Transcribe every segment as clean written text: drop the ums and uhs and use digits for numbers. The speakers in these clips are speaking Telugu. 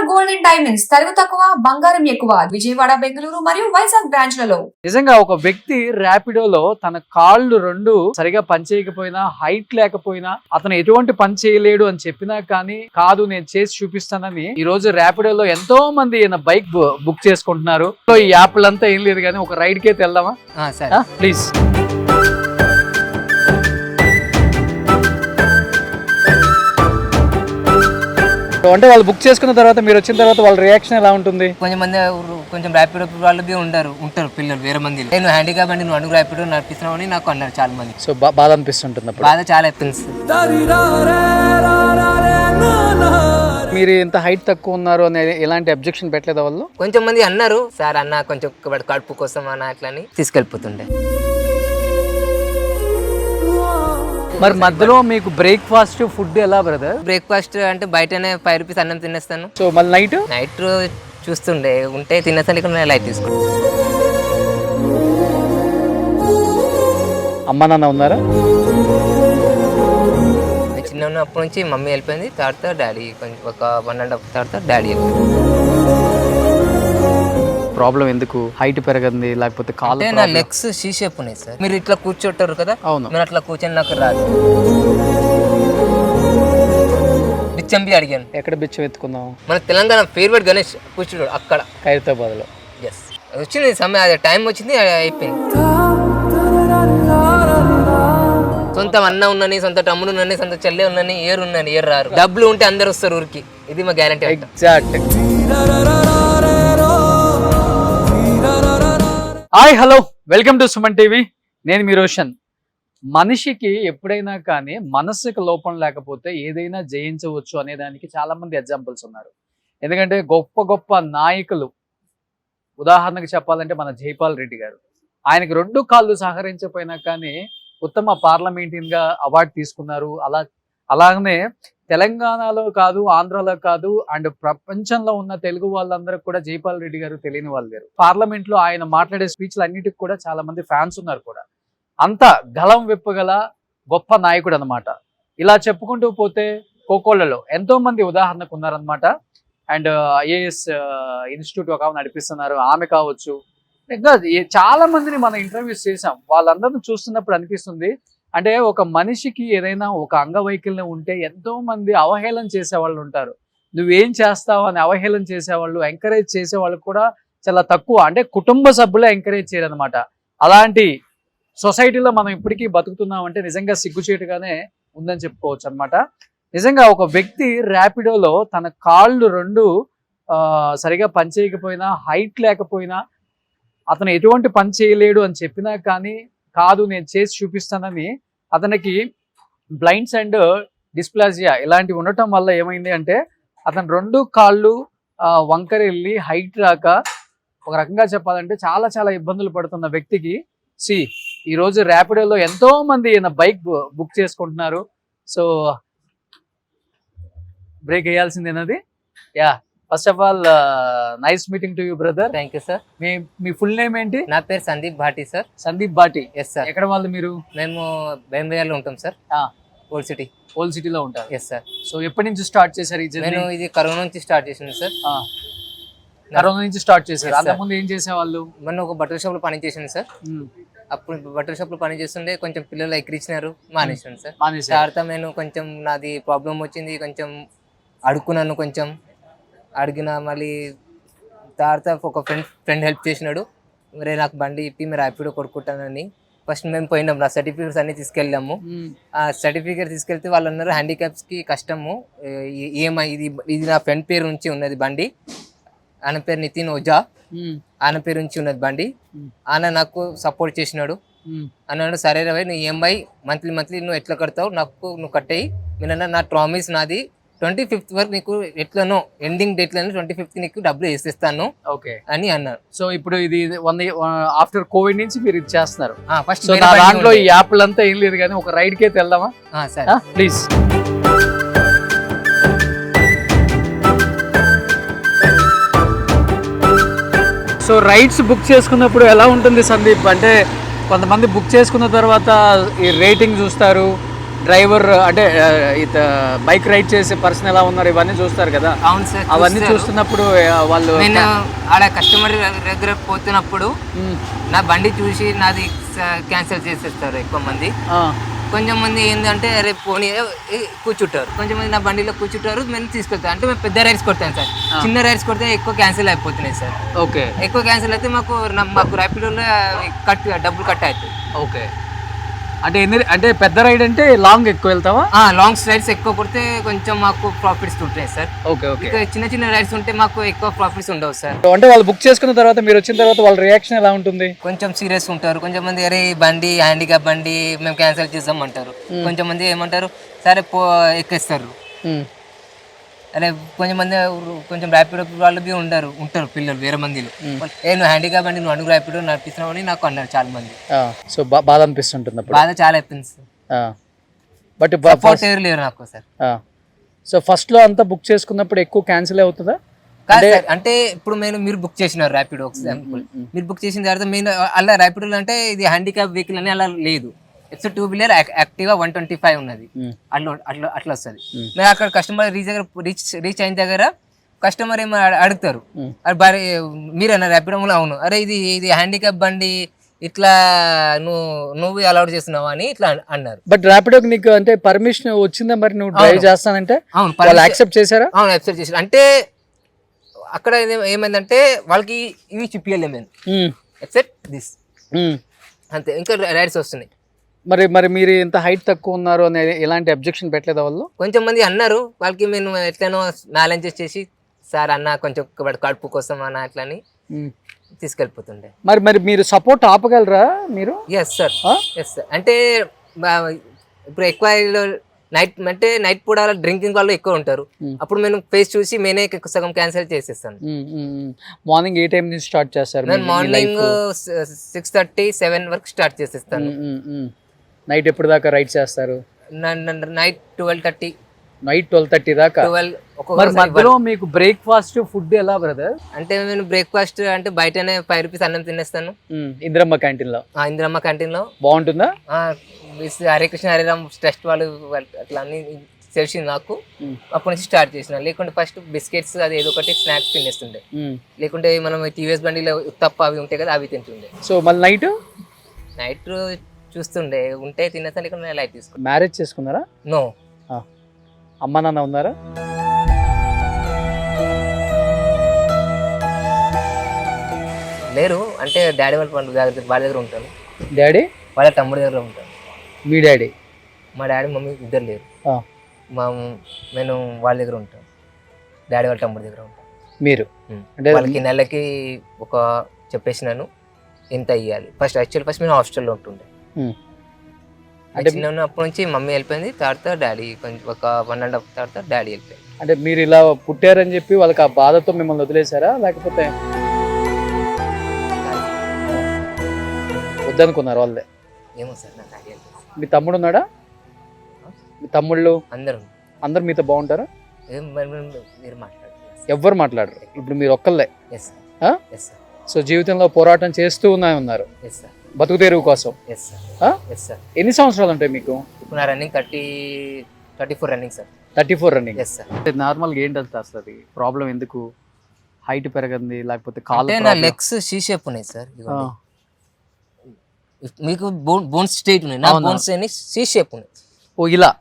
గోల్డ్ అండ్ డైమండ్స్ తరుగు తక్కువ బంగారం ఎక్కువ విజయవాడ బెంగళూరు మరియు వైజాగ్ బ్రాంచ్లలో. నిజంగా ఒక వ్యక్తి ర్యాపిడోలో తన కాళ్ళు రెండు సరిగా పనిచేయకపోయినా, హైట్ లేకపోయినా, అతను ఎటువంటి పని చేయలేడు అని చెప్పినా కానీ కాదు నేను చేసి చూపిస్తానని ఈ రోజు ర్యాపిడోలో ఎంతో మంది బైక్ బుక్ చేసుకుంటున్నారు. ఈ యాప్లంతా ఏం లేదు కానీ ఒక రైడ్ కి అయితే వెళ్దామా? ప్లీజ్. అంటే వాళ్ళు బుక్ చేసుకున్న తర్వాత మీరు వచ్చిన తర్వాత వాళ్ళ రియాక్షన్ ఎలా ఉంటుంది? కొంచెం ర్యాపిడో వాళ్ళకి ఉంటారు పిల్లలు వేరే మంది. నేను హ్యాండిక్యాప్ అండి, నువ్వు అడుగు ర్యాపిడో నడిపిస్తున్నావు అని నాకు అన్నారు చాలా మంది. సో బాధ అనిపిస్తుంటుంది, బాధ చాలా అనిపిస్తుంది. మీరు ఇంత హైట్ తక్కువ ఉన్నారు అని ఎలాంటి అబ్జెక్షన్ పెట్టలేదా వాళ్ళు? కొంచెం మంది అన్నారు, సార్ అన్న కొంచెం కడుపు కోసం అన్న అట్లా అని తీసుకెళ్ళిపోతుండే. మరి మధ్యలో మీకు బ్రేక్ఫాస్ట్ ఫుడ్ ఎలా బ్రదర్? బ్రేక్ఫాస్ట్ అంటే బయటనే 5 రూపీస్ అన్నం తినేస్తాను. సో మళ్ళీ నైట్ చూస్తుండే ఉంటే తినేస్తాను, ఇక్కడ లైట్ తీసుకుంటాను. అమ్మ నాన్న ఉన్నారా? చిన్న ఉన్నప్పటి నుంచి మమ్మీ వెళ్ళిపోయింది, తర్వాత డాడీ కొంచెం ఒక 1.5 తర్వాత డాడీ వెళ్ళిపోయింది. ప్రాబ్లం ఎందుకు? హైట్ పెరగంది లేకపోతే కాలు? నా లెగ్స్ షీ షేప్ ఉన్నాయి సార్. మీరు ఇట్లా కూర్చోటారు కదా, మీరు అట్లా కూర్చొని నాకు రాదు. బిచ్చం బి అడిగాను. ఎక్కడ బిచ్చం ఎత్తుకుందాం? మన తెలంగాణ ఫేవరెట్ గణేష్ కూర్చున్నాడు అక్కడ ఖైరతాబాద్లో. ఎస్, వచ్చింది సమయం, అది టైం వచ్చింది, అయిపోయింది. సొంత అన్న ఉన్నని, సొంత తమ్ముడు ఉన్నని, సొంత చెల్లె ఉన్నని, ఏరు ఉన్నని, ఏరు రారు. డబ్బులు ఉంటే అందరు వస్తారు ఊరికి, ఇది మా guarantee. Exact. Hi hello, welcome to Suman TV. నేను మీ రోషన్. మనిషికి ఎప్పుడైనా కానీ మనసుకు లోపం లేకపోతే ఏదైనా జయించవచ్చు అనే దానికి చాలా మంది ఎగ్జాంపుల్స్ ఉన్నారు. ఎందుకంటే గొప్ప గొప్ప నాయకులు, ఉదాహరణకు చెప్పాలంటే మన జైపాల్ రెడ్డి గారు, ఆయనకి 2 కాళ్ళు సహకరించకపోయినా కానీ ఉత్తమ పార్లమెంటరీన్ గా అవార్డు తీసుకున్నారు. అలాగనే తెలంగాణలో కాదు, ఆంధ్రాలో కాదు, అండ్ ప్రపంచంలో ఉన్న తెలుగు వాళ్ళందరూ కూడా జైపాల్ రెడ్డి గారు తెలియని వాళ్ళు లేరు. పార్లమెంట్ లో ఆయన మాట్లాడే స్పీచ్లు అన్నిటికి కూడా చాలా మంది ఫ్యాన్స్ ఉన్నారు కూడా. అంత గలం విప్పగల గొప్ప నాయకుడు అనమాట. ఇలా చెప్పుకుంటూ పోతే కోకోళ్లలో ఎంతో మంది ఉదాహరణకు ఉన్నారనమాట. అండ్ ఐఏఎస్ ఇన్స్టిట్యూట్ ఒక నడిపిస్తున్నారు, ఆమె కావచ్చు. ఇంకా చాలా మందిని మనం ఇంటర్వ్యూస్ చేసాం. వాళ్ళందరినీ చూస్తున్నప్పుడు అనిపిస్తుంది, అంటే ఒక మనిషికి ఏదైనా ఒక అంగవైకల్యం ఉంటే ఎంతో మంది అవహేళన చేసేవాళ్ళు ఉంటారు. నువ్వేం చేస్తావు అని అవహేళన చేసేవాళ్ళు, ఎంకరేజ్ చేసేవాళ్ళు కూడా చాలా తక్కువ. అంటే కుటుంబ సభ్యులే ఎంకరేజ్ చేయరనమాట. అలాంటి సొసైటీలో మనం ఇప్పటికీ బతుకుతున్నామంటే నిజంగా సిగ్గుచేటుగానే ఉందని చెప్పుకోవచ్చు అనమాట. నిజంగా ఒక వ్యక్తి ర్యాపిడోలో తన కాళ్ళు రెండు సరిగా పనిచేయకపోయినా, హైట్ లేకపోయినా, అతను ఎటువంటి పని చేయలేడు అని చెప్పినా కానీ కాదు నేను చేసి చూపిస్తానని, అతనికి బ్లైండ్స్ అండ్ డిస్ప్లాజియా ఇలాంటివి ఉండటం వల్ల ఏమైంది అంటే అతను 2 కాళ్ళు వంకరెళ్ళి హైట్ రాక, ఒక రకంగా చెప్పాలంటే చాలా చాలా ఇబ్బందులు పడుతున్న వ్యక్తికి ఈరోజు ర్యాపిడోలో ఎంతో మంది బైక్ బుక్ చేసుకుంటున్నారు. సో బ్రేక్ వేయాల్సిందేనది. Yeah, first of all nice meeting to you brother. Thank you sir. మీ ఫుల్ నేమ్ ఏంటి? నా పేరు Sandeep Bhati sir. Sandeep Bhati. Yes sir. ఎక్కడ వాళ్ళు మీరు? మేము బెంబేయాలో ఉంటాం సార్. ఓల్డ్ సిటీలో ఉంటారు. Yes sir. సో ఎప్పటి నుంచి స్టార్ట్ చేశారు ఈ జర్నీ? నేను ఇది కరోనా నుంచి స్టార్ట్ చేసింది సార్. కరోనా నుంచి స్టార్ట్ చేశారు. అంతకుముందు ఏం చేసేవాళ్ళు? మొన్న ఒక బట్టల షాప్ లో పని చేసింది సార్. అప్పుడు బట్టల షాప్ లో పని చేస్తుండే, కొంచెం పిల్లలు ఎక్కిరిచ్చినారు, మానేసాను సార్. తర్వాత నేను కొంచెం నాది ప్రాబ్లం వచ్చింది, కొంచెం అడుక్కున్నాను, కొంచెం అడిగిన మళ్ళీ తర్వాత ఒక ఫ్రెండ్ హెల్ప్ చేసినాడు. మరి నాకు బండి ఇప్పి మీరు ర్యాపిడో కొనుక్కుంటానని. ఫస్ట్ మేము పోయినాం, నా సర్టిఫికేట్స్ అన్ని తీసుకెళ్ళాము. ఆ సర్టిఫికేట్ తీసుకెళ్తే వాళ్ళు అన్నారు హ్యాండిక్యాప్స్ కి కష్టము, ఏమై ఇది నా ఫ్రెండ్ పేరు నుంచి ఉన్నది బండి, ఆయన పేరు నితిన్ ఓజా, ఆయన పేరు నుంచి ఉన్నది బండి. ఆయన నాకు సపోర్ట్ చేసినాడు. అన్నాడు సరే రవి, నువ్వు ఈఎంఐ మంత్లీ నువ్వు ఎట్లా కడతావు, నువ్వు కట్టేయి. మీరు నా ప్రామిస్ నాది 25th వరకు నీకు ఎట్లనో ఎండింగ్ డేట్ లో 25th నీకు డబ్బులు వేసేస్తాను అని అన్నారు. సో ఇప్పుడు ఇది ఆఫ్టర్ కోవిడ్ నుంచి మీరు ఇది చేస్తున్నారు. ఫస్ట్ దాంట్లో ఈ యాప్లంతా ఏం లేదు కానీ ఒక రైడ్ కి అయితే వెళ్దామా? సరే ప్లీజ్. సో రైడ్స్ బుక్ చేసుకున్నప్పుడు ఎలా ఉంటుంది సందీప్? అంటే కొంతమంది బుక్ చేసుకున్న తర్వాత ఈ రేటింగ్ చూస్తారు, డ్రైవర్ అంటే బైక్ రైడ్ చేసే పర్సన్ ఎలా ఉన్నారు ఇవన్నీ చూస్తారు కదా. అవును సార్, అవన్నీ చూస్తున్నప్పుడు వాళ్ళు నేను ఆడ కస్టమర్ దగ్గర పోతున్నప్పుడు నా బండి చూసి నాది క్యాన్సిల్ చేసేస్తారు ఎక్కువ మంది. కొంచెం మంది ఏంటంటే అరే పోనీ కూర్చుంటారు, కొంచెం మంది నా బండిలో కూర్చుంటారు, మేము తీసుకెళ్తాం. అంటే మేము పెద్ద రైడ్స్ కొడతాం సార్, చిన్న రైడ్స్ కొడితే ఎక్కువ క్యాన్సిల్ అయిపోతున్నాయి సార్. ఓకే, ఎక్కువ క్యాన్సిల్ అయితే మాకు ర్యాపిడోలో డబ్బులు కట్ అవుతాయి. ఓకే, అంటే పెద్ద రైడ్ అంటే లాంగ్ ఎక్కువ వెళ్తావా? లాంగ్ రైడ్స్ ఎక్కువ కొడితే కొంచెం మాకు ప్రాఫిట్స్ ఉంటాయి సార్. Okay, okay. చిన్న చిన్న రైడ్స్ ఉంటే మాకు ఎక్కువ ప్రాఫిట్స్ ఉండవు సార్. అంటే వాళ్ళు బుక్ చేసుకున్న తర్వాత మీరు వచ్చిన తర్వాత వాళ్ళ రియాక్షన్ ఎలా ఉంటుంది? కొంచెం సీరియస్ ఉంటారు. కొంచెం మంది అరే బండి హ్యాండిక్యాప్ బండి మేము క్యాన్సిల్ చేద్దాం అంటారు. కొంచెం మంది ఏమంటారు సరే ఎక్కేస్తారు. అరే కొంచెం ర్యాపిడో వాళ్ళు బి ఉంటారు పిల్లలు వేరే మందిలో, నువ్వు హ్యాండిక్యాప్ బండి నువ్వు అడుగు ర్యాపిడో నడిపిస్తున్నావు అని నాకు అన్నారు చాలా మంది. సో బాధ అనిపిస్తుంటుంది, బాధ చాలా అయిపోయింది సార్. బట్ సపోర్ట్ ఎవరు లేరు నాకు సార్. సో ఫస్ట్ లో అంతా బుక్ చేసుకున్నప్పుడు ఎక్కువ క్యాన్సిల్ అవుతుందా? కాదు సార్, అంటే ఇప్పుడు మీరు బుక్ చేసినారు ర్యాపిడో, ఎగ్జాంపుల్ మీరు బుక్ చేసిన తర్వాత మీరు అలా ర్యాపిడోలో అంటే ఇది హ్యాండిక్యాప్ వెహికల్ అని అలా లేదు. ఎక్స్ 2 వీలర్ యాక్టివా 125 ఉన్నది, అట్లా వస్తుంది. మేము అక్కడ కస్టమర్ రీచ్ అయిన దగ్గర కస్టమర్ ఏమో అడుగుతారు, మీరన్నా ర్యాపిడో? అవును. అరే ఇది హ్యాండిక్యాప్ బండి ఇట్లా నువ్వు అలౌడ్ చేస్తున్నావా అని ఇట్లా అన్నారు. బట్ ర్యాపిడోకి నీకు అంటే పర్మిషన్ వచ్చిందా మరి నువ్వు డ్రైవ్ చేస్తానంటే? అవును, వాళ్ళు యాక్సెప్ట్ చేశారా? అవును, యాక్సెప్ట్ చేశారు. అంటే అక్కడ ఏమైందంటే వాళ్ళకి ఇవి చూపియలే మేము, ఎక్సెప్ట్ దిస్ అంతే. ఇంకా రైడ్స్ వస్తున్నాయి. మరి మీరు ఇంత హైట్ తక్కువ ఉన్నారు అని ఎలాంటి అబ్జెక్షన్ పెట్టలేదా వాళ్ళు? కొంచెం మంది అన్నారు. వాళ్ళకి మేము ఎట్లనో మ్యానేజ్ చేసి సార్ అన్న కొంచెం కడుపు కోసం అన్న అట్లా అని తీసుకెళ్ళిపోతుండే. మరి మీరు సపోర్ట్ ఆపగలరా మీరు? Yes sir, yes sir. అంటే ఇప్పుడు ఎక్కువ నైట్ పూట డ్రింకింగ్ వాళ్ళు ఎక్కువ ఉంటారు. అప్పుడు నేను ఫేస్ చూసి నేనే సగం క్యాన్సిల్ చేసేస్తాను. మార్నింగ్ ఏ టైం నుంచి స్టార్ట్ చేస్తారు? నేను మార్నింగ్ 6:30, 7 వరకు స్టార్ట్ చేసేస్తాను. నైట్ ఎప్పుడు దాకా రైడ్ చేస్తారు? నైట్ 12:30. నైట్ 12:30 దాకా. మరి మధ్యలో మీకు బ్రేక్ఫాస్ట్ ఫుడ్ ఎలా బ్రదర్? అంటే నేను బ్రేక్ఫాస్ట్ అంటే బయటనే 5 రూపీస్ అన్నం తినేస్తాను ఇందిరమ్మ క్యాంటీన్ లో. ఇందిరమ్మ క్యాంటీన్ లో బాగుంటుందా? హరే కృష్ణ హరిరామ్ ట్రస్ట్ వాళ్ళు అట్లా అన్ని తెలిసింది నాకు. అప్పటి నుంచి స్టార్ట్ చేసిన. లేకుంటే ఫస్ట్ బిస్కెట్స్ అది ఏదో ఒకటి స్నాక్స్ తినేస్తుండే. లేకుంటే మనం టీవీఎస్ బండిలో తప్ప అవి ఉంటాయి కదా, అవి తింటుండే. సో మళ్ళీ నైట్ చూస్తుండే ఉంటే తినేస్తా, లేకుంటే లైట్ తీసుకుంటా. మ్యారేజ్ చేసుకున్నారా? నో. అమ్మ నాన్న ఉన్నారా? లేరు. అంటే డాడీ వాళ్ళ దగ్గర ఉంటాను. డాడీ వాళ్ళ తమ్ముడి దగ్గర ఉంటాను. మీ డాడీ? మా డాడీ మమ్మీ ఇద్దరు లేరు. నేను వాళ్ళ దగ్గర ఉంటాను. డాడీ వాళ్ళ తమ్ముడి దగ్గర ఉంటాను. మీరు అంటే వాళ్ళకి నెలకి ఒక చెప్పేసినాను ఎంత ఇవ్వాలి. ఫస్ట్ నేను హాస్టల్లో ఉంటుండే. అంటే చిన్నప్పటి నుంచి మమ్మీ వెళ్ళిపోయింది. తర్వాత డాడీ కొంచెం ఒక 1.5 తర్వాత డాడీ వెళ్ళిపోయింది. అంటే మీరు ఇలా పుట్టారని చెప్పి వాళ్ళకి ఆ బాధతో మిమ్మల్ని వదిలేశారా, లేకపోతే వద్దనుకున్నారు వాళ్ళే? ఏమో సార్, నాకు ఐడియా లేదు. మీ తమ్ముడు ఉన్నాడా? మీ తమ్ముళ్ళు అందరు మీతో బాగుంటారా? మీరు మాట్లాడారు? ఎవ్వరు మాట్లాడరు. ఇప్పుడు మీరు ఒక్కళ్ళే. సో జీవితంలో పోరాటం చేస్తూ ఉన్నారు బతుకు తెరువు కోసం. ఎన్ని సంవత్సరాలు ఉంటాయి మీకు? నా రన్నింగ్ 34 రన్నింగ్ సార్. 34 రన్నింగ్. నార్మల్గా ఏంటంటే అసలు ప్రాబ్లం ఎందుకు? హైట్ పెరగంది లేకపోతే కాళ్ళు? నా లెగ్స్ సి షేప్ ఉన్నాయి సార్. మీకు బోన్స్ స్ట్రైట్ ఉన్నాయి, నా బోన్స్ సి షేప్ ఉన్నాయి. ఓ ఇలా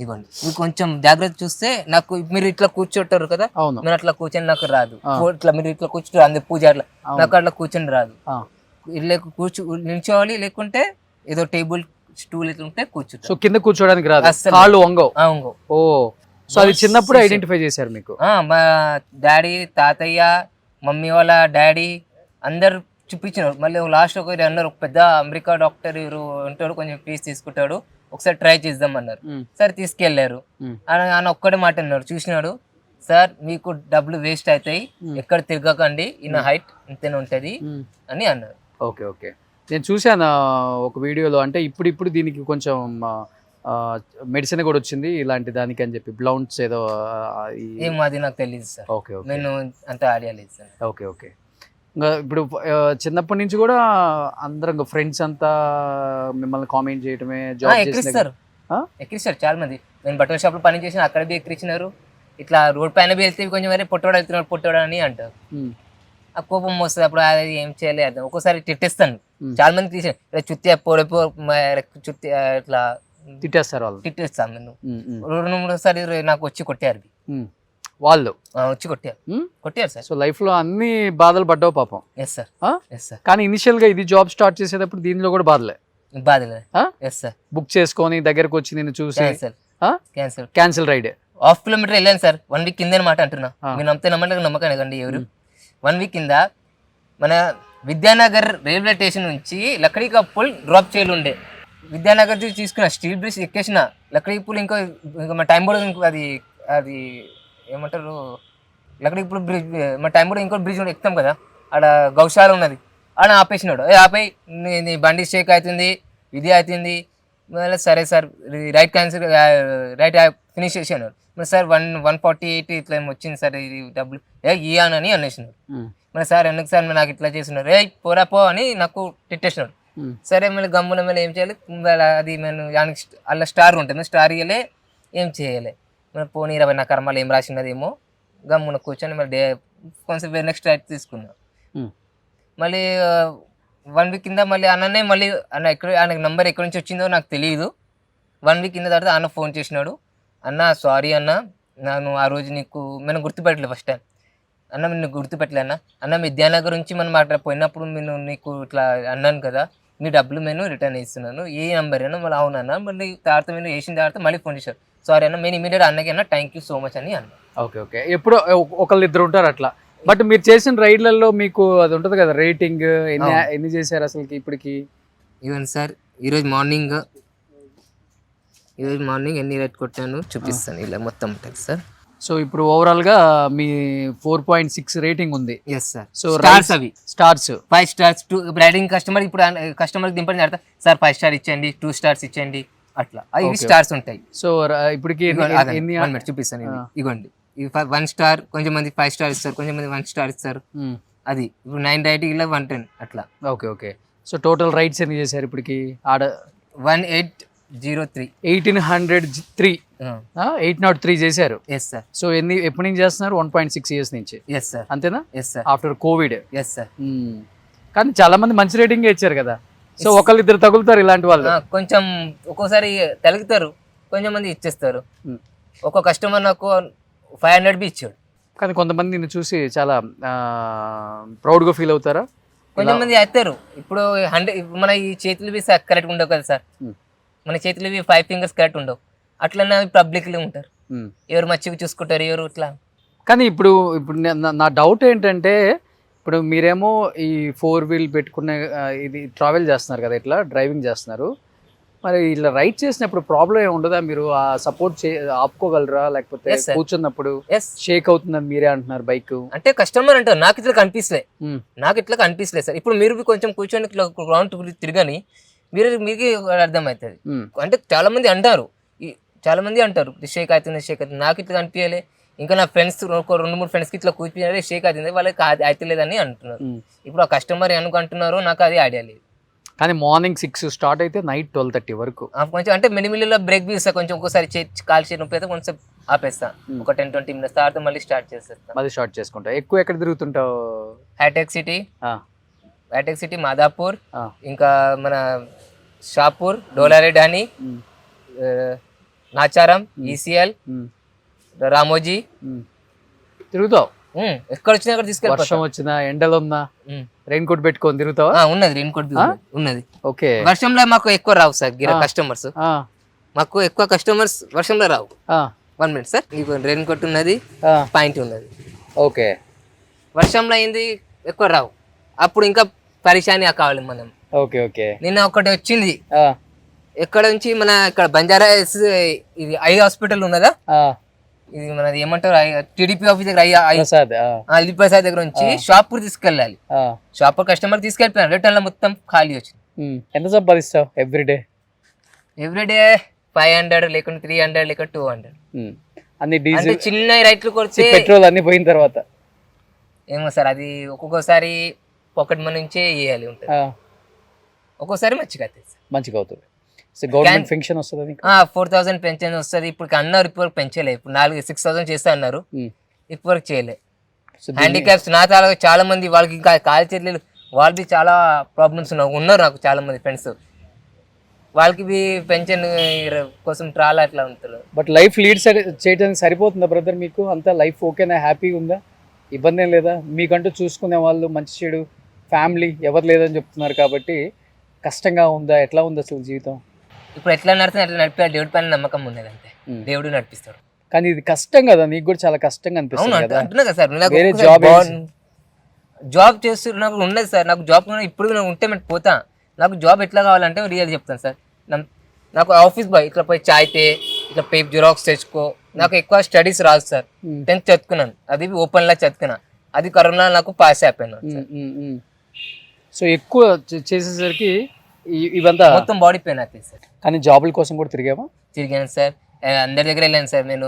ఇవ్వండి. మీరు కొంచెం జాగ్రత్త చూస్తే నాకు మీరు ఇట్లా కూర్చోటారు కదా, మీరు అట్లా కూర్చొని నాకు రాదు. ఇట్లా మీరు ఇట్లా కూర్చుంటారు అందు పూజ అట్లా, నాకు అట్లా కూర్చొని రాదు. ఇట్లా నిల్చోవాలి, లేకుంటే ఏదో టేబుల్ స్టూల్ ఇట్లా ఉంటే కూర్చుంటారు. సో కింద కూర్చోడానికి రాదు, కాళ్ళు వంగవు. ఓ, సో అది చిన్నప్పుడు ఐడెంటిఫై చేశారు మీకు? మా డాడీ, తాతయ్య, మమ్మీ వాళ్ళ డాడీ అందరు చూపించినారు. మళ్ళీ లాస్ట్ ఒక అన్నారు, పెద్ద అమెరికా డాక్టర్ ఎవరు ఉంటాడు, కొంచెం ఫీజు తీసుకుంటాడు, ఒకసారి ట్రై చేద్దాం అన్నారు. సార్ తీసుకెళ్లారు. ఆయన ఒక్కడే మాట అన్నారు, చూసినాడు, సార్ మీకు డబ్బులు వేస్ట్ అవుతాయి, ఎక్కడ తిరగకండి, ఈయన హైట్ ఇంతనే ఉంటది అని అన్నారు. Okay, okay. నేను చూశాను ఒక వీడియోలో, అంటే ఇప్పుడు దీనికి కొంచెం మెడిసిన్ కూడా వచ్చింది ఇలాంటి దానికి అని చెప్పి, బ్లౌన్స్ ఏదో. ఏమో అది నాకు తెలియదు సార్. ఓకే, నేను అంత ఐడియా లేదు సార్. Okay, okay. ఇంకా ఇప్పుడు చిన్నప్పటి నుంచి కూడా అందరం ఫ్రెండ్స్ అంతా మిమ్మల్ని కామెంట్ చేయటమే, జాబ్ ఎక్కిస్తారు ఎక్కిరిస్తారు చాలా మంది. నేను బట్టల షాప్ లో పని చేసిన అక్కడ బి ఎక్కిరించినారు. ఇట్లా రోడ్ పైన వెళ్తే కొంచెం వేరే పొట్టోడు వెళ్తున్నాడు పొట్టోడు అని అంటారు. ఆ కోపం వస్తుంది అప్పుడు. అది ఏం చేయలేదు, ఒక్కోసారి తిట్టేస్తాను. చాలా మంది తీసాను చుత్తి పొడిపో చుత్తి ఇట్లా తిట్టేస్తారు వాళ్ళు. తిట్టేస్తాను నేను 2-3 సార్లు నాకు వచ్చి కొట్టారు వాళ్ళు. వచ్చి కొట్టారు సార్. సో లైఫ్ లో అన్ని బాధలు పడ్డావు పాపం. Yes sir. Yes sir. కానీ ఇనిషియల్ గా ఇది జాబ్ స్టార్ట్ చేసేటప్పుడు దీనిలో కూడా బాధలే. Yes sir. బుక్ చేసుకొని దగ్గరకు వచ్చి నేను చూసి క్యాన్సిల్ రైడ్ 1/2 కిలోమీటర్ వెళ్ళాను సార్. 1 వీక్ కింద మాట అంటున్నా. మీరు నమ్మితే నమ్మకండి ఎవరు. 1 వీక్ కింద మన విద్యానగర్ రైల్వే స్టేషన్ నుంచి లక్కడీ కప్పుల్ డ్రాప్ చేయలు ఉండే. విద్యానగర్ తీసుకున్న స్టీల్ బ్రిడ్జ్ ఎక్కేసిన లక్కడీ పూల్. ఇంకా మా టైం బోర్డు అది ఏమంటారు లక్కడీ పూల్ బ్రిడ్జ్. మా టైం బోర్డు ఇంకో బ్రిడ్జ్ ఎక్కుతాం కదా, ఆడ గౌశాల ఉన్నది. ఆడ ఆపేసినాడు. ఆపై నీ బండి షేక్ అవుతుంది, ఇది అవుతుంది. మళ్ళీ సరే sir right cancel, right finish చేసాను. మరి సార్ 148 ఇట్లా వచ్చింది సార్, ఇది డబ్బులు ఇయ్యానని అనేసినాడు. మరి సార్ ఎందుకు సార్ నాకు ఇట్లా చేస్తున్నారు, పోరా పో అని నాకు తిట్టేసినాడు. సరే మళ్ళీ గమ్మున మళ్ళీ ఏం చేయాలి, అది మేము దానికి అలా స్టార్ ఉంటుంది, స్టార్ ఇయ్యలే ఏం చేయలే. మరి పోనీ 20 నా కర్మాలు ఏం రాసినదేమో గమ్మున కూర్చొని మళ్ళీ కొంచెం నెక్స్ట్ రైట్ తీసుకున్నాం. మళ్ళీ 1 వీక్ కింద మళ్ళీ అన్ననే మళ్ళీ ఆయనకు నంబర్ ఎక్కడి నుంచి వచ్చిందో నాకు తెలియదు. 1 వీక్ కింద తర్వాత అన్న ఫోన్ చేసినాడు. అన్న సారీ అన్న, నేను ఆ రోజు మనం గుర్తుపెట్టలేదు. ఫస్ట్ టైం అన్న నిన్ను గుర్తుపెట్టలే అన్న విద్యానగర్ నుంచి మనం పోయినప్పుడు నేను నీకు ఇట్లా అన్నాను కదా, మీ డబ్బులు నేను రిటర్న్ ఇస్తున్నాను, ఏ నెంబర్ అయినా మళ్ళీ అవునన్నా. మళ్ళీ తర్వాత మీరు వేసిన తర్వాత మళ్ళీ ఫోన్ చేశారు. సారీ అన్న, నేను ఇమీడియట్ అన్నకి అన్న థ్యాంక్ యూ సో మచ్ అని అన్న. ఓకే ఎప్పుడు ఒకళ్ళు ఇద్దరు ఉంటారు అట్లా. బట్ మీరు చేసిన రైడ్లలో మీకు అది ఉంటుంది కదా రేటింగ్, ఎన్ని చేశారు అసలు ఇప్పటికి? ఈవెన్ సార్ ఈరోజు మార్నింగ్ ఎన్ని రైడ్ కొట్టాను చూపిస్తాను, ఇలా మొత్తం ఉంటుంది సార్. సో ఇప్పుడు ఓవరాల్ గా మీ 4.6 రేటింగ్ ఉంది. Yes sir. So stars 5 stars. Riding customer ఇప్పుడు కస్టమర్కి దింపండి తర్వాత సార్ 5 స్టార్ ఇచ్చేయండి, 2 స్టార్స్ ఇచ్చేయండి, అట్లా ఇవి స్టార్స్ ఉంటాయి. సో ఇప్పటికి చూపిస్తాను. ఇగోండి 1 స్టార్, కొంచెం మంది 5 స్టార్ ఇస్తారు, కొంచెం మంది 1 స్టార్ ఇస్తారు. అది ఇప్పుడు 9 రైడింగ్ 110 అట్లా. ఓకే సో టోటల్ రైడ్స్ ఎన్ని చేశారు ఇప్పటికి? ఆడ 1803 803 చేశారు. Yes sir. సో ఎప్పటి నుంచి చేస్తున్నారు? 1.6 years నుంచి. Yes sir. అంతేనా? Yes sir. After covid. Yes sir. కానీ చాలా మంది మంచి రేటింగ్ ఇచ్చారు కదా. సో ఒకళ్ళిద్దరు తగులుతారు ఇలాంటి వాళ్ళు. కొంచెం ఒక్కోసారి తలుగుతారు, కొంచెం మంది ఇచ్చేస్తారు. ఒక కస్టమర్ నాకు 500 బి ఇచ్చాడు. కానీ కొంతమంది నిన్ను చూసి చాలా ప్రౌడ్గా ఫీల్ అవుతారా? కొంచెం మంది అవుతారు. ఇప్పుడు 100 మన ఈ చేతులు కరెక్ట్ ఉండవు కదా సార్, మన చేతులు 5 ఫింగర్స్ కరెక్ట్ ఉండవు. అట్లనే పబ్లిక్లో ఉంటారు, ఎవరు మంచిగా చూసుకుంటారు, ఎవరు ఇట్లా. కానీ ఇప్పుడు నా డౌట్ ఏంటంటే, ఇప్పుడు మీరేమో ఈ 4 wheel పెట్టుకునే ఇది ట్రావెల్ చేస్తున్నారు కదా, ఇట్లా డ్రైవింగ్ చేస్తున్నారు. మరి ఇలా రైడ్ చేసినప్పుడు ప్రాబ్లం ఏమి ఉండదా? మీరు ఆ సపోర్ట్ ఆపుకోగలరా? లేకపోతే కూర్చున్నప్పుడు షేక్ అవుతుందని మీరే అంటున్నారు బైక్ అంటే కస్టమర్ అంటారు. నాకు ఇట్లా కనిపిస్తలే సార్. ఇప్పుడు మీరు కొంచెం కూర్చొని గ్రౌండ్ తిరగని మీకు అర్థమవుతుంది. అంటే చాలా మంది అంటారు షేక్ అవుతుంది. నాకు ఇట్లా కనిపించలే. ఇంకా నా ఫ్రెండ్స్ 2-3 ఫ్రెండ్స్కి ఇట్లా కూర్చుని షేక్ అవుతుంది, వాళ్ళకి అవుతలేదని అంటున్నారు. ఇప్పుడు ఆ కస్టమర్ అనుకుంటున్నారు, నాకు అది ఐడియా లేదు. కానీ మార్నింగ్ 6 స్టార్ట్ అయితే నైట్ 12:30 వరకు కొంచెం అంటే మినిమిల్లో బ్రేక్ తీస్తా, కొంచెం ఒక్కోసారి కాల్ చేయడం అయితే కొంచెం ఆపేస్తా, ఒక 10-20 minutes తర్వాత మళ్ళీ స్టార్ట్ చేసుకుంటా. ఎక్కువ ఎక్కడ తిరుగుతుంటావు? హైటెక్ సిటీ, మాదాపూర్, ఇంకా మన షాపూర్, డోలారెడ్డి, నాచారం, ఈసీఎల్, రామోజీ తిరుగుతావు. ఎక్కడ వచ్చినా అక్కడ తీసుకెళ్ళి. వర్షం వచ్చినా ఎండలు ఉన్నా రెయిన్ కోట్ పెట్టుకొని తిరుగుతావా? ఉన్నది రెయిన్ కోట్ ఉన్నది. ఓకే. వర్షంలో మాకు ఎక్కువ రావు సార్ కస్టమర్స్, వర్షంలో రావు. 1 minute సార్, రెయిన్ కోట్ ఉన్నది, పాయింట్ ఉన్నది. ఓకే. వర్షంలో అయింది ఎక్కువ రావు, అప్పుడు ఇంకా పరిశాని కావాలి మనం. ఓకే. నిన్న ఒకటి వచ్చింది ఎక్కడ నుంచి, మన ఇక్కడ బంజారా ఇది ఐ హాస్పిటల్ ఉన్నదా, ఇది మనది ఏమంటారు టీడీపీ ఆఫీస్ దగ్గర అలీ ప్రసాద్ దగ్గర నుంచి షాపూర్ తీసుకెళ్ళాలి. షాపూర్ కస్టమర్ తీసుకెళ్ళిపోయాను, రిటర్న్ లో మొత్తం ఖాళీ వచ్చింది. ఎంత సంపాదిస్తావు ఎవ్రీడే? 500 లేకుంటే 300 లేక 200. అన్ని డీజిల్ చిన్న రైట్లు కొడితే పెట్రోల్ అన్ని పోయిన తర్వాత ఏమో సార్, అది ఒక్కొక్కసారి పాకెట్ మనీ నుంచే వేయాలి ఉంటుంది, ఒక్కోసారి మంచిగా అవుతుంది. గవర్నమెంట్ పెన్షన్ వస్తుంది 4,000 పెన్షన్ వస్తుంది. ఇప్పుడు అన్నారు, ఇప్పుడు పెంచలే. ఇప్పుడు 6,000 చేస్తా అన్నారు, ఇప్పుడు వరకు చేయలే. హ్యాండిక్యాప్స్ నా చాలా మంది వాళ్ళకి ఇంకా కాలు చేతులు వాళ్ళది చాలా ప్రాబ్లమ్స్ ఉన్నారు నాకు చాలా మంది ఫ్రెండ్స్. వాళ్ళకి పెన్షన్ కోసం ట్రాలా అట్లా ఉంటారు. బట్ లైఫ్ లీడ్ చేయడానికి సరిపోతుందా బ్రదర్ మీకు? అంతా లైఫ్ ఓకేనా, హ్యాపీగా ఉందా, ఇబ్బంది ఏం లేదా? మీకంటూ చూసుకునే వాళ్ళు మంచి చెడు ఫ్యామిలీ ఎవరు లేదని చెప్తున్నారు కాబట్టి కష్టంగా ఉందా, ఎట్లా ఉంది అసలు జీవితం? ఇప్పుడు ఎట్లా నడుస్తుంది అట్లా నడిపే దేవుడి పైన నమ్మకం ఉన్నది అంతే. దేవుడు నడిపిస్తాడు. కానీ ఇది కష్టం కదా, నీకు కూడా చాలా కష్టంగా అనిపిస్తుంది కదా. అంటున్నా కదా సార్, వేరే జాబ్ చేస్తూ నాకు ఉండదు సార్. నాకు జాబ్ ఇప్పుడు నాకు ఉంటే నేను పోతా. నాకు జాబ్ ఎట్లా కావాలంటే రియల్ చెప్తాను సార్. నాకు ఆఫీస్ బాయ్ ఇట్లా పోయి చాయ్ తే ఇట్లా పేపర్ జిరాక్స్ తెచ్చుకో. నాకు ఎక్కువ స్టడీస్ రాదు సార్. 10th చదువుకున్నాను, అది ఓపెన్ లా చదువుకున్నా. అది కరోనా నాకు పాస్ అయిపోయాను. సో ఎక్కువ చేసేసరికి ఇవంతా మొత్తం బాడీ పెయిన్ అవుతుంది సార్. కానీ జాబుల కోసం కూడా తిరిగాను సార్. అందరి దగ్గర వెళ్ళాను సార్. నేను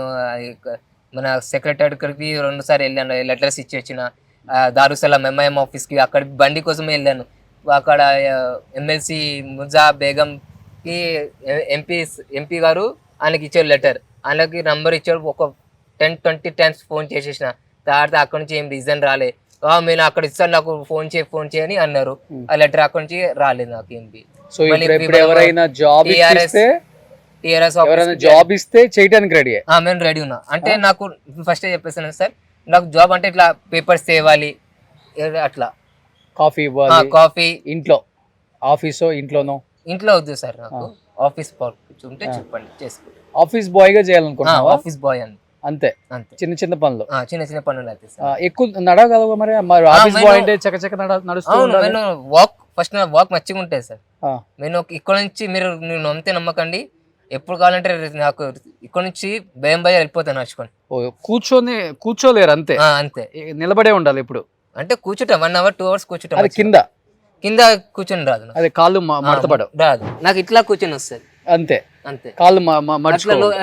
మన సెక్రటరీకి 2 సార్లు వెళ్ళాను, లెటర్స్ ఇచ్చి వచ్చిన. దారుసలాం ఎంఐఎం ఆఫీస్కి అక్కడ బండి కోసమే వెళ్ళాను. అక్కడ ఎమ్మెల్సీ ముజా బేగంకి ఎంపీ గారు ఆయనకి ఇచ్చారు లెటర్. ఆయనకి నంబర్ ఇచ్చారు. ఒక 10-20 టైమ్స్ ఫోన్ చేసేసిన తర్వాత అక్కడ నుంచి ఏం రీజన్ రాలే. నేను అక్కడ ఇస్తాను, నాకు ఫోన్ చేయని అన్నారు. ఆ లెటర్ అక్కడ నుంచి రాలేదు నాకు ఏంటి. సో ఎవరైనా జాబ్ ఇస్తే చేయడానికి రెడీ? మేము రెడీ ఉన్నా. అంటే నాకు ఫస్ట్ చెప్పేసాను సార్, నాకు జాబ్ అంటే ఇట్లా పేపర్స్ తేవాలి, అట్లా కాఫీ ఇంట్లో ఆఫీసో ఇంట్లోనో. ఇంట్లో వద్దు సార్, నాకు ఆఫీస్ ఉంటే చెప్పండి చేసుకుంటా. ఆఫీస్ బాయ్ గా చేయాలనుకుంటున్నా? ఆఫీస్ బాయ్ అని అంతే. చిన్న చిన్న పనులు అయితే ఎక్కువ నడవగలవా మరి? ఆఫీస్ బాయ్ అంటే చకచక నడుస్తూ వాక్ ఫస్ట్ వాక్ మంచిగా ఉంటుంది సార్. నేను ఇక్కడ నుంచి మీరు నమ్మితే నమ్మకండి, ఎప్పుడు కావాలంటే నాకు ఇక్కడ నుంచి భయం వెళ్ళిపోతాను నడుచుకొని. కూర్చోలేరు అంతే? అంతే, నిలబడే ఉండాలి ఇప్పుడు. అంటే కూర్చుంటా 1 hour 2 hours కూర్చుంటా. అది కింద కూర్చొని రాదు, అదే కాళ్ళు మడతపడవు, రాదు నాకు. ఇట్లా కూర్చొని వస్తుంది అంతే. కాళ్ళు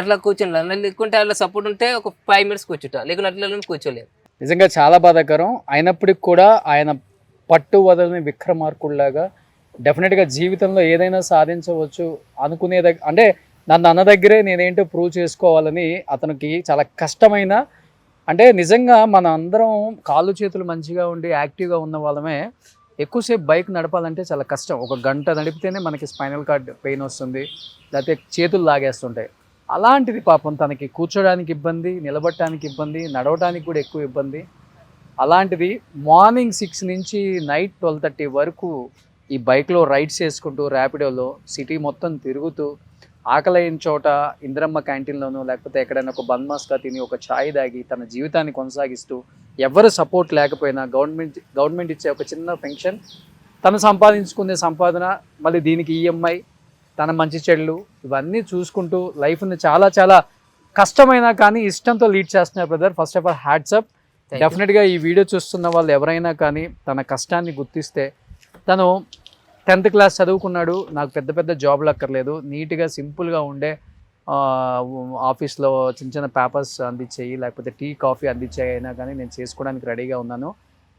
అట్లా కూర్చొని లేకుంటే అట్లా సపోర్ట్ ఉంటే ఒక 5 minutes కూర్చుంటా, లేకుంటే అట్లా కూర్చోలేదు. నిజంగా చాలా బాధాకరం. అయినప్పటికి కూడా ఆయన పట్టు వదలని విక్రమార్కుడిలాగా డెఫినెట్గా జీవితంలో ఏదైనా సాధించవచ్చు అనుకునే అంటే నన్ను అన్న దగ్గరే నేనేంటో ప్రూవ్ చేసుకోవాలని అతనికి చాలా కష్టమైన, అంటే నిజంగా మన అందరం కాళ్ళు చేతులు మంచిగా ఉండి యాక్టివ్గా ఉన్న వాళ్ళమే ఎక్కువసేపు బైక్ నడపాలంటే చాలా కష్టం. 1 గంట నడిపితేనే మనకి స్పైనల్ కార్డ్ పెయిన్ వస్తుంది, లేకపోతే చేతులు లాగేస్తుంటాయి. అలాంటిది పాపం తనకి కూర్చోడానికి ఇబ్బంది, నిలబడటానికి ఇబ్బంది, నడవడానికి కూడా ఎక్కువ ఇబ్బంది. అలాంటిది మార్నింగ్ 6 నుంచి నైట్ 12:30 వరకు ఈ బైక్లో రైడ్స్ చేసుకుంటూ ర్యాపిడోలో సిటీ మొత్తం తిరుగుతూ ఆకలైన చోట ఇందిరమ్మ క్యాంటీన్లోనూ లేకపోతే ఎక్కడైనా ఒక బన్మాస్గా తిని ఒక ఛాయ్ తాగి తన జీవితాన్ని కొనసాగిస్తూ, ఎవరు సపోర్ట్ లేకపోయినా గవర్నమెంట్ ఇచ్చే ఒక చిన్న పెన్షన్, తను సంపాదించుకునే సంపాదన, మళ్ళీ దీనికి ఈఎంఐ, తన మంచి చెడులు ఇవన్నీ చూసుకుంటూ లైఫ్ని చాలా చాలా కష్టమైనా కానీ ఇష్టంతో లీడ్ చేస్తున్నారు brother. First of all hats up. డెఫినెట్గా ఈ వీడియో చూస్తున్న వాళ్ళు ఎవరైనా కానీ తన కష్టాన్ని గుర్తిస్తే, తను 10th క్లాస్ చదువుకున్నాడు, నాకు పెద్ద పెద్ద జాబ్లు అక్కర్లేదు, నీట్గా సింపుల్గా ఉండే ఆఫీస్లో చిన్న చిన్న పేపర్స్ అందించేయి, లేకపోతే టీ కాఫీ అందించేయి అయినా కానీ నేను చేసుకోవడానికి రెడీగా ఉన్నాను.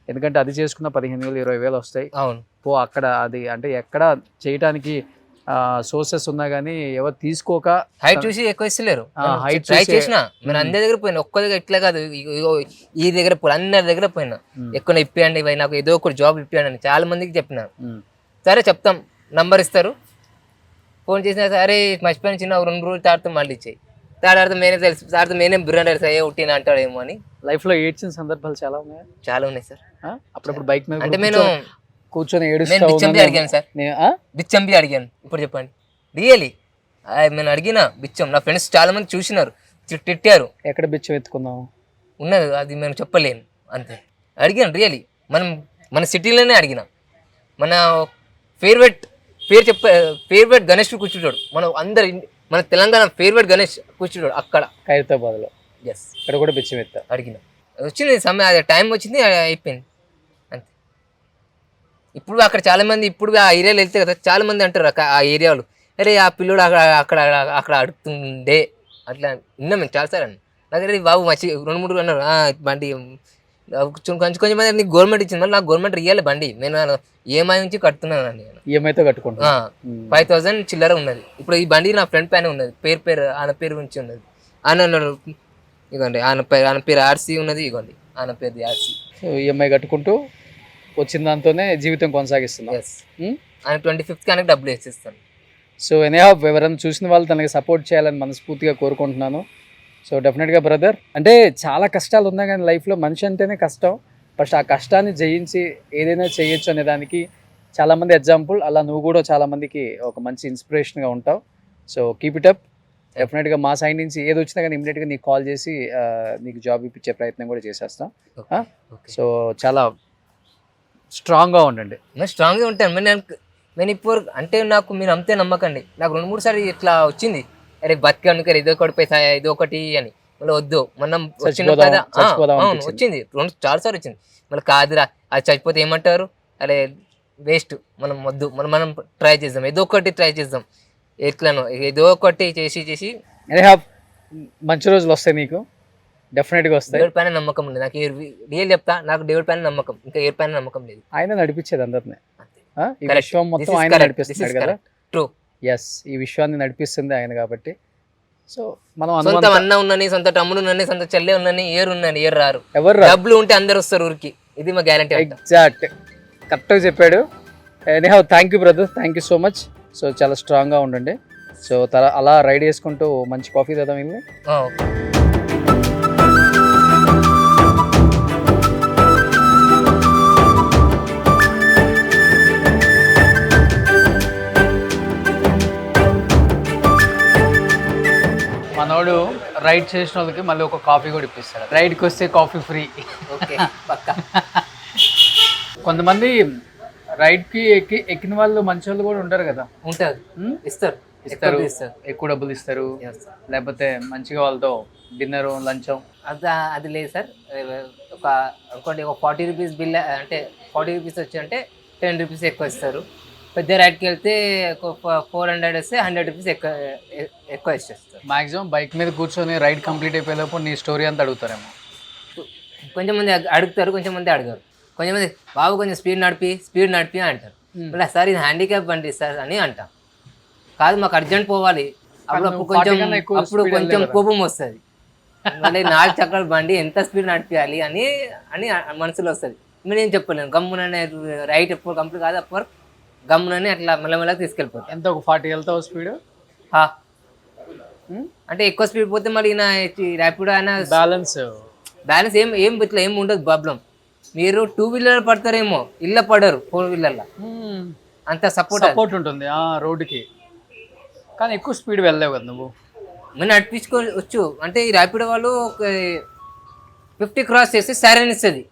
ఎందుకంటే అది చేసుకున్న 15,000 20,000 వస్తాయి. అవును, అక్కడ అది అంటే ఎక్కడ చేయడానికి సోర్సెస్ ఉన్నా కానీ ఎవరు తీసుకోక హైట్ చూసి ఎక్కువ ఇస్తలేరు. హైట్ ట్రై చేసిన నేను అందరి దగ్గర పోయినా, ఒక్క దగ్గర ఇట్లా కాదు, ఈ దగ్గర పోయినా, అందరి దగ్గర పోయినా, ఎక్కువ ఇప్పియండి ఇవి, నాకు ఏదో ఒక జాబ్ ఇప్పియండి అని చాలా మందికి చెప్పినారు. సరే చెప్తాం, నంబర్ ఇస్తారు, ఫోన్ చేసినా సరే మర్చిపోయిన చిన్న 2 రోజులు తాడుతూ మళ్ళీ ఇచ్చేయి. తాడాడితే మేనే తెలుసు, తాడితే మేనే బిర్యానీ సార్ ఉట్టిన అంటాడేమో అని. లైఫ్లో ఏడ్చిన సందర్భాలు చాలా ఉన్నాయి? చాలా ఉన్నాయి సార్. అప్పుడప్పుడు బైక్ మీద అంటే నేను కూర్చొని బిచ్చంపి అడిగాను సార్, బిచ్చంపి అడిగాను. ఇప్పుడు చెప్పండి, రియలీ నేను అడిగిన బిచ్చం, నా ఫ్రెండ్స్ చాలా మంది చూసినారు, తిట్టారు. ఎక్కడ బిచ్చం ఎత్తుకున్నావు ఉన్నది, అది మేము చెప్పలేను అంతే. అడిగాను రియలీ, మన సిటీలోనే అడిగిన. మన ఫేవరెట్ గణేష్ కూర్చుంటాడు, మన తెలంగాణ ఫేవరెట్ గణేష్ కూర్చుంటాడు అక్కడ ఖైరతాబాద్లో. ఎస్, అక్కడ కూడా బిచ్చం ఎత్తా అడిగిన. వచ్చింది సమయం, అది టైం వచ్చింది, అయిపోయింది అంతే. ఇప్పుడు అక్కడ చాలా మంది, ఇప్పుడు ఆ ఏరియాలో వెళ్తే కదా చాలా మంది అంటారు ఆ ఏరియాలో, అరే ఆ పిల్లోడు అక్కడ అడుగుతుండే అట్లా విన్నాం మేము చాలాసార్లు. నాకు బాబు మంచి 2-3 అన్నారు, బండి కొంచెం మంది నీకు గవర్నమెంట్ ఇచ్చింది, మళ్ళీ నాకు గవర్నమెంట్ ఇయ్యాలి బండి, నేను ఈఎంఐ నుంచి కడుతున్నాను అండి. ఈఎంఐతో కట్టుకుంటా 5,000 చిల్లర ఉన్నది. ఇప్పుడు ఈ బండి నా ఫ్రెండ్ పైన ఉన్నది, ఆయన పేరు నుంచి ఉన్నది. ఆయన ఉన్నాడు, ఇగోండి ఆయన పేరు ఆర్సీ ఉన్నది, ఇగోండి ఆయన పేరు ఆర్సీ. సో ఈఎంఐ కట్టుకుంటూ వచ్చిన దాంతోనే జీవితం కొనసాగిస్తున్నాం. ఆయన 25th ఆయనకు డబ్బులు వేసేస్తాను. సో ఎనీహౌ ఎవరైనా చూసిన వాళ్ళు తనకి సపోర్ట్ చేయాలని మనస్ఫూర్తిగా కోరుకుంటున్నాను. సో డెఫినెట్గా బ్రదర్, అంటే చాలా కష్టాలు ఉన్నాయి కానీ లైఫ్లో మనిషి అంటేనే కష్టం. ఫస్ట్ ఆ కష్టాన్ని జయించి ఏదైనా చేయొచ్చు అనే దానికి చాలామంది ఎగ్జాంపుల్. అలా నువ్వు కూడా చాలామందికి ఒక మంచి ఇన్స్పిరేషన్గా ఉంటావు. So keep it up. డెఫినెట్గా మా సైడ్ నుంచి ఏది వచ్చినా కానీ ఇమీడియట్గా నీకు కాల్ చేసి నీకు జాబ్ ఇప్పించే ప్రయత్నం కూడా చేసేస్తాం. సో చాలా స్ట్రాంగ్గా ఉండండి. నేను స్ట్రాంగ్గా ఉంటాను. నేను ఇప్పుడు అంటే నాకు మీరు అంతే నమ్మకండి. నాకు 2-3 సార్లు ఇట్లా వచ్చింది, అరే బతికాను ఏదో ఒకటి పైసా ఏదో ఒకటి అని. మళ్ళీ వద్దు మనం వచ్చింది కదా, వచ్చింది 2-4 సార్లు వచ్చింది. మళ్ళీ కాదురా అది చచ్చిపోతే ఏమంటారు, అరే వేస్ట్, మనం వద్దు, మనం ట్రై చేద్దాం, ఏదో ఒకటి ట్రై చేద్దాం, ఎట్లను ఏదో ఒకటి చేసి మంచి రోజులు వస్తాయి నీకు, డెఫినెట్గా వస్తాయి. దేవుడి పైన నమ్మకం ఉంది నాకు, రియల్ చెప్తా, నాకు దేవుడి పైన నమ్మకం, ఇంకా ఎవరి పైన నమ్మకం లేదు. ఆయన నడిపించేది అందరినీ, ఈ విశ్వం మొత్తం ఆయన నడిపిస్తున్నాడు కదా. ట్రూ. ఎస్, ఈ విశ్వాన్ని నడిపిస్తుంది ఆయన కాబట్టి. సో మనం సొంత అన్న ఉన్నని, సొంత తమ్ముడు ఉన్నని, సొంత చెల్లె ఉన్నని, ఏరు రారు. ఎవరు డబ్బులు ఉంటే అందరు వస్తారు ఊరికి, ఇది మా గ్యారంటీ. ఎగ్జాక్ట్, కరెక్ట్గా చెప్పాడు. Anyhow thank you brother, thank you so much. So చాలా స్ట్రాంగ్గా ఉండండి. సో అలా రైడ్ చేసుకుంటూ మంచి కాఫీ తెద్దాం వెళ్ళి. మనోడు రైడ్ చేసిన వాళ్ళకి మళ్ళీ ఒక కాఫీ కూడా ఇప్పిస్తాడు. రైడ్కి వస్తే కాఫీ ఫ్రీ. కొంతమంది రైడ్కి ఎక్కిన వాళ్ళు మంచి వాళ్ళు కూడా ఉంటారు కదా. ఉంటారు, ఇస్తారు, ఎక్కువ డబ్బులు ఇస్తారు, లేకపోతే మంచిగా వాళ్ళతో డిన్నర్ లంచం. అది లేదు సార్. ఒక 40 రూపీస్ బిల్ అంటే 40 రూపీస్ వచ్చి అంటే 10 రూపీస్ ఎక్కువ ఇస్తారు. పెద్ద రైడ్కి వెళ్తే 400 వస్తే 100 రూపీస్ ఎక్కువ ఇచ్చేస్తారు. మాక్సిమం బైక్ మీద కూర్చొని రైడ్ కంప్లీట్ అయిపోయేటప్పుడు నీ స్టోరీ అంతా అడుగుతారేమో. కొంచెం మంది అడుగుతారు, కొంచెం మంది అడగారు. కొంచెం మంది బాబు కొంచెం స్పీడ్ నడిపి అంటారు. మళ్ళీ సార్ ఇది హ్యాండిక్యాప్ బండి సార్ అని అంటాం. కాదు మాకు అర్జెంట్ పోవాలి, అప్పుడు కొంచెం కోపం వస్తుంది. మళ్ళీ 4 చక్రాల బండి ఎంత స్పీడ్ నడిపించాలి అని మనసులో వస్తుంది. నేను చెప్పలేను, గమ్ముననే రైట్ ఎప్పుడు కంప్లీట్ కాదు అప్పుడు గమ్మునని అట్లా మెల్లమెల్లగా తీసుకెళ్ళిపోతాం. ఎంత ఒక 40 వెళ్తావు స్పీడ్? అంటే ఎక్కువ స్పీడ్ పోతే మళ్ళీ నా ర్యాపిడో అయినా బ్యాలెన్స్ ఏం ఇట్లా ఏం ఉండదు ప్రాబ్లం. మీరు 2 వీలర్ పడతారేమో, ఇళ్ళ పడరు 4 వీలర్లో, అంత సపోర్ట్ ఉంటుంది రోడ్డుకి. కానీ ఎక్కువ స్పీడ్ వెళ్ళలేవు కదా నువ్వు. మేము నడిపించుకోవచ్చు. అంటే ఈ ర్యాపిడో వాళ్ళు 50 క్రాస్ చేస్తే సైరన్ ఇస్తుంది.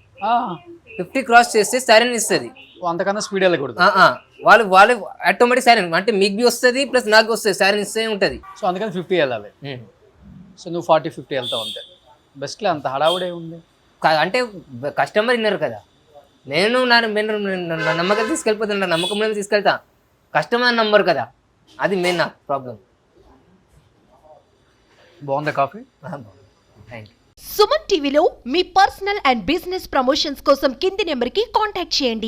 50 క్రాస్ చేస్తే సైరన్ ఇస్తుంది. అంతకన్నా స్పీడ్ వెళ్ళకూడదు. వాళ్ళు ఆటోమేటిక్ సైరన్ అంటే మీకు బి వస్తుంది ప్లస్ నాకు వస్తుంది, సైరన్ ఇస్తే ఉంటుంది. సో అందుకని 50 వెళ్ళాలి. సో నువ్వు 40-50 వెళ్తావు అంతే. బెస్ట్లో అంత హడావుడే ఉంది. అంటే కస్టమర్ విన్నారు కదా, నేను నా నమ్మకం తీసుకెళ్ళిపోతాను, నా నమ్మకం మీద తీసుకెళ్తా. కస్టమర్ నంబర్ కదా, అది మెయిన్ నా ప్రాబ్లం. బాగుందా కాఫీ? Thank you. సుమన్ టీవీలో మీ పర్సనల్ అండ్ బిజినెస్ ప్రమోషన్స్ కోసం కింది నెంబర్కి కాంటాక్ట్ చేయండి.